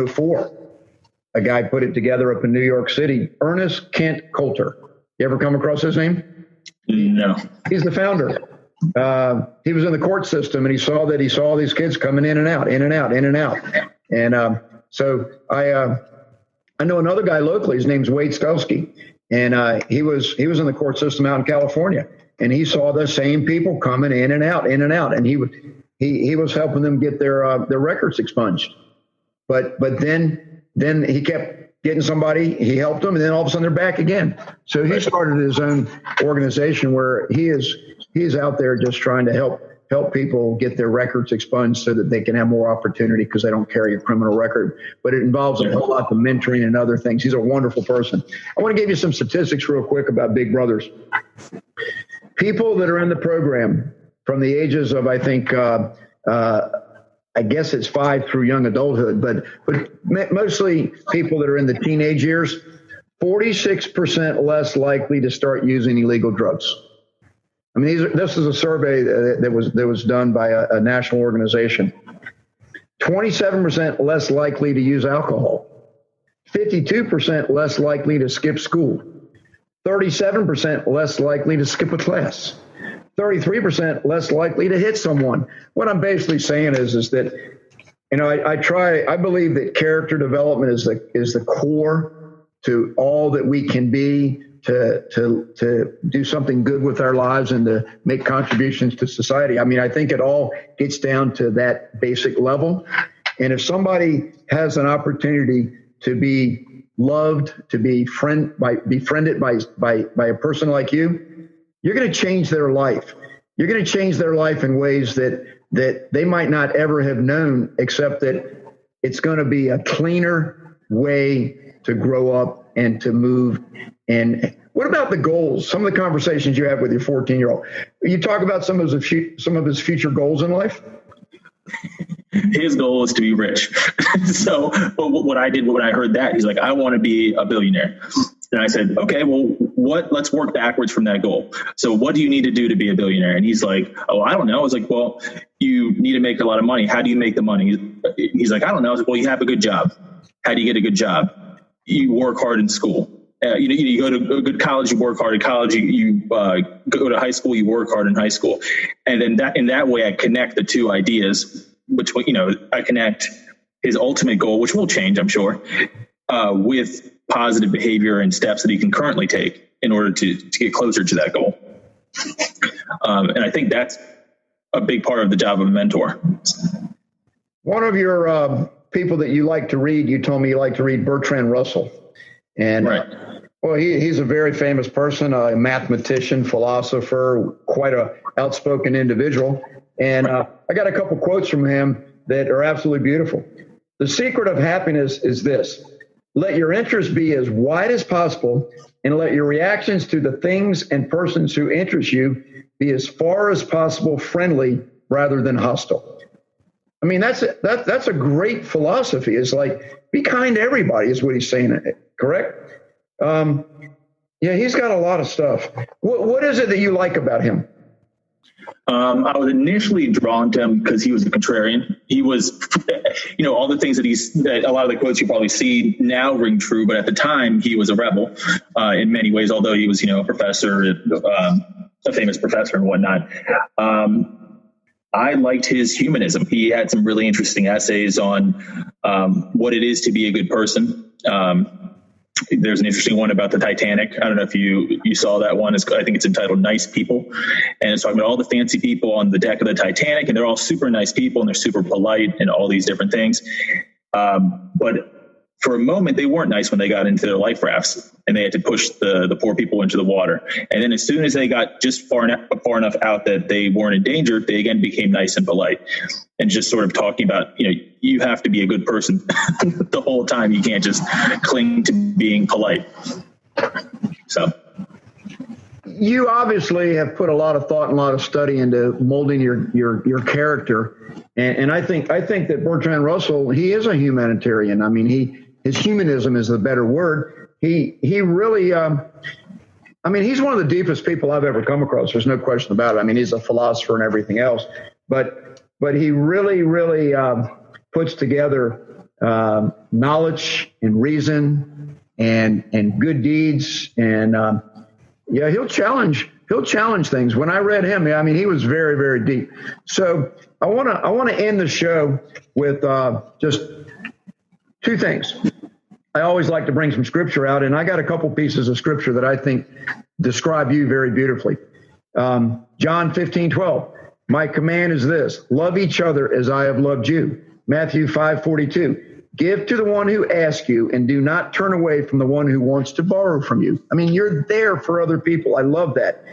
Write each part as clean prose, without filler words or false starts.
1904. A guy put it together up in New York City, Ernest Kent Coulter. You ever come across his name? No. He's the founder. He was in the court system, and he saw all these kids coming in and out, in and out, in and out. And so I know another guy locally. His name's Wade Skelsky, and he was in the court system out in California, and he saw the same people coming in and out, and he was helping them get their records expunged. But then he kept getting somebody, he helped them, and then all of a sudden they're back again. So he started his own organization where he's out there just trying to help people get their records expunged so that they can have more opportunity because they don't carry a criminal record. But it involves a whole lot of mentoring and other things. He's a wonderful person. I want to give you some statistics real quick about Big Brothers. People that are in the program from the ages of, I think, I guess it's 5 through young adulthood, but mostly people that are in the teenage years, 46% less likely to start using illegal drugs. I mean, this is a survey that was done by a national organization. 27% less likely to use alcohol, 52% less likely to skip school, 37% less likely to skip a class, 33% less likely to hit someone. What I'm basically saying is that, I believe that character development is the core to all that we can be, to do something good with our lives and to make contributions to society. I mean, I think it all gets down to that basic level. And if somebody has an opportunity to be loved, to be befriended by a person like you, you're going to change their life. You're going to change their life in ways that they might not ever have known, except that it's going to be a cleaner way to grow up and to move. And what about the goals? Some of the conversations you have with your 14-year-old. You talk about some of his future goals in life? His goal is to be rich. So what I did when I heard that, he's like, I want to be a billionaire. And I said, okay, well, let's work backwards from that goal. So what do you need to do to be a billionaire? And he's like, oh, I don't know. I was like, well, you need to make a lot of money. How do you make the money? He's like, I don't know. I was like, well, you have a good job. How do you get a good job? You work hard in school. You go to a good college, you work hard at college. You go to high school, you work hard in high school. And then in that way, I connect the two ideas, which, I connect his ultimate goal, which will change, I'm sure, with positive behavior and steps that he can currently take in order to get closer to that goal. And I think that's a big part of the job of a mentor. One of your people that you like to read, you told me you like to read Bertrand Russell. And right. Well, he's a very famous person, a mathematician, philosopher, quite an outspoken individual. And I got a couple quotes from him that are absolutely beautiful. The secret of happiness is this: let your interests be as wide as possible, and let your reactions to the things and persons who interest you be as far as possible friendly rather than hostile. I mean, that's a great philosophy. It's like, be kind to everybody is what he's saying, correct? Yeah, he's got a lot of stuff. What is it that you like about him? I was initially drawn to him because he was a contrarian. He was, all the things that a lot of the quotes you probably see now ring true, but at the time he was a rebel in many ways, although he was, a professor, a famous professor and whatnot. I liked his humanism. He had some really interesting essays on what it is to be a good person. There's an interesting one about the Titanic. I don't know if you saw that one. I think it's entitled Nice People. And it's talking about all the fancy people on the deck of the Titanic, and they're all super nice people and they're super polite and all these different things. But for a moment, they weren't nice when they got into their life rafts and they had to push the poor people into the water. And then as soon as they got just far enough out that they weren't in danger, they again became nice and polite. And just sort of talking about, you have to be a good person the whole time. You can't just cling to being polite. So you obviously have put a lot of thought and a lot of study into molding your character. And I think that Bertrand Russell, he is a humanitarian. I mean, his humanism is the better word. He really, he's one of the deepest people I've ever come across. There's no question about it. I mean, he's a philosopher and everything else, but he really, really puts together knowledge and reason and good deeds. And he'll challenge things. When I read him, I mean, he was very, very deep. So I want to end the show with just two things. I always like to bring some scripture out, and I got a couple pieces of scripture that I think describe you very beautifully. John 15:12. My command is this: love each other as I have loved you. Matthew 5:42. Give to the one who asks you, and do not turn away from the one who wants to borrow from you. I mean, you're there for other people. I love that.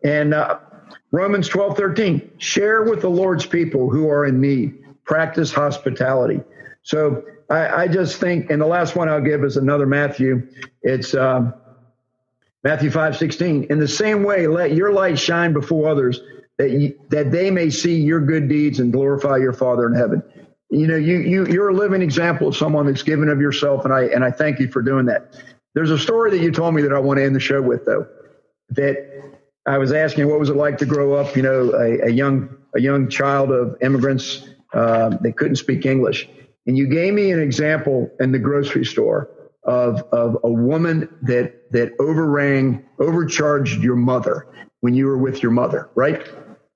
And Romans 12:13. Share with the Lord's people who are in need. Practice hospitality. So I just think, and the last one I'll give is another Matthew. It's Matthew 5:16. In the same way, let your light shine before others, that they may see your good deeds and glorify your Father in heaven. You know, you're a living example of someone that's given of yourself, and I thank you for doing that. There's a story that you told me that I want to end the show with, though. That I was asking, what was it like to grow up? You know, a young child of immigrants. They couldn't speak English. And you gave me an example in the grocery store of a woman that overcharged your mother when you were with your mother, right?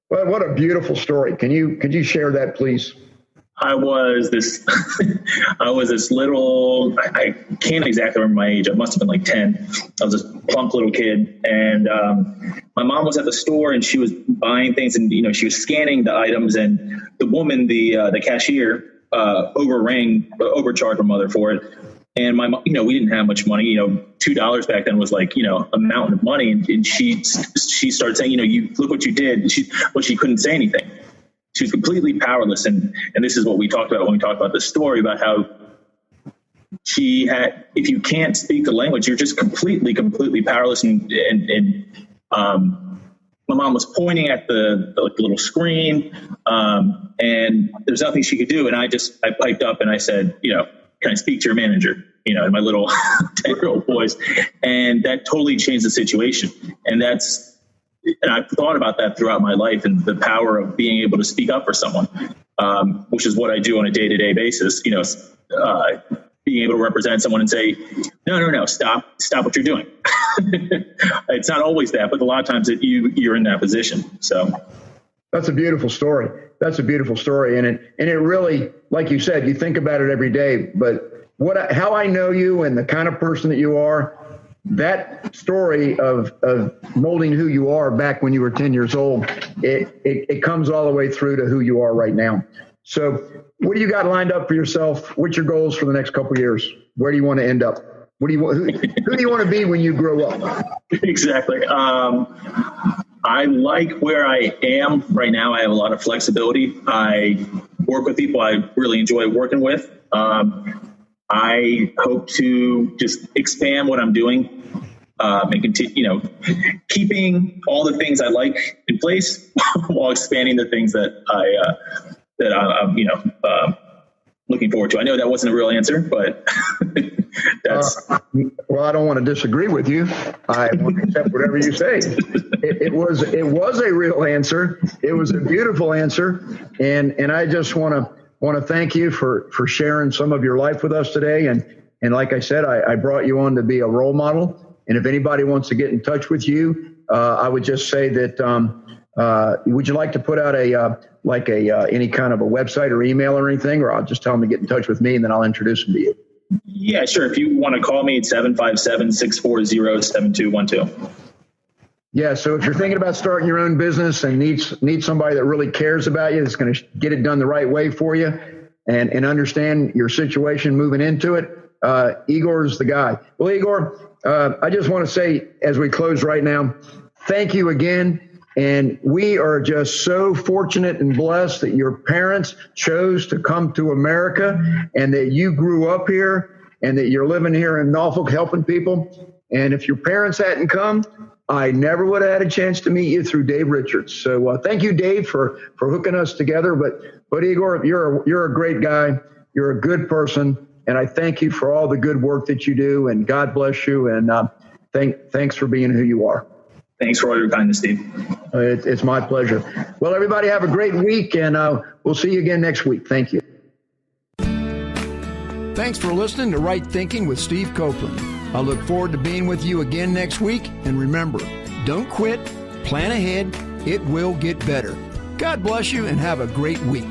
Well, what a beautiful story. Could you share that, please? I was this little, I can't exactly remember my age. I must have been like 10. I was this plump little kid. And my mom was at the store and she was buying things, and, you know, she was scanning the items, and the woman, the cashier, overcharged her mother for it. And my mom, you know, we didn't have much money. You know, $2 back then was like, you know, a mountain of money. And she started saying, you know, you look what you did. She couldn't say anything. She was completely powerless. And this is what we talked about when we talked about the story, about how she had, if you can't speak the language, you're just completely powerless. And my mom was pointing at the little screen, and there's nothing she could do. And I piped up and I said, you know, can I speak to your manager? You know, in my little 10-year-old voice. And that totally changed the situation. And I've thought about that throughout my life, and the power of being able to speak up for someone, which is what I do on a day-to-day basis. You know, being able to represent someone and say, no, stop what you're doing. It's not always that, but a lot of times you're in that position. So that's a beautiful story. And it really, like you said, you think about it every day, but how I know you and the kind of person that you are, that story of molding who you are back when you were 10 years old, it comes all the way through to who you are right now. So what do you got lined up for yourself? What's your goals for the next couple of years? Where do you want to end up? Who do you want to be when you grow up? Exactly. I like where I am right now. I have a lot of flexibility. I work with people I really enjoy working with. I hope to just expand what I'm doing, and continue, you know, keeping all the things I like in place while expanding the things that I'm, you know, looking forward to. I know that wasn't a real answer, but that's. Well, I don't want to disagree with you. I want to accept whatever you say. It was a real answer. It was a beautiful answer, and I just want to thank you for sharing some of your life with us today. And like I said, I brought you on to be a role model. And if anybody wants to get in touch with you, I would just say that would you like to put out any kind of a website or email or anything, or I'll just tell them to get in touch with me and then I'll introduce them to you. Yeah, sure. If you want to call me, it's 757-640-7212. Yeah. So if you're thinking about starting your own business and need somebody that really cares about you, that's going to get it done the right way for you and understand your situation moving into it, Igor's the guy. Well, Igor, I just want to say, as we close right now, thank you again. And we are just so fortunate and blessed that your parents chose to come to America and that you grew up here and that you're living here in Norfolk helping people. And if your parents hadn't come, I never would have had a chance to meet you through Dave Richards. So thank you, Dave, for hooking us together. But Igor, you're a great guy. You're a good person. And I thank you for all the good work that you do. And God bless you. And thanks for being who you are. Thanks for all your kindness, Steve. It's my pleasure. Well, everybody have a great week, and we'll see you again next week. Thank you. Thanks for listening to Right Thinking with Steve Copeland. I look forward to being with you again next week. And remember, don't quit, plan ahead, it will get better. God bless you and have a great week.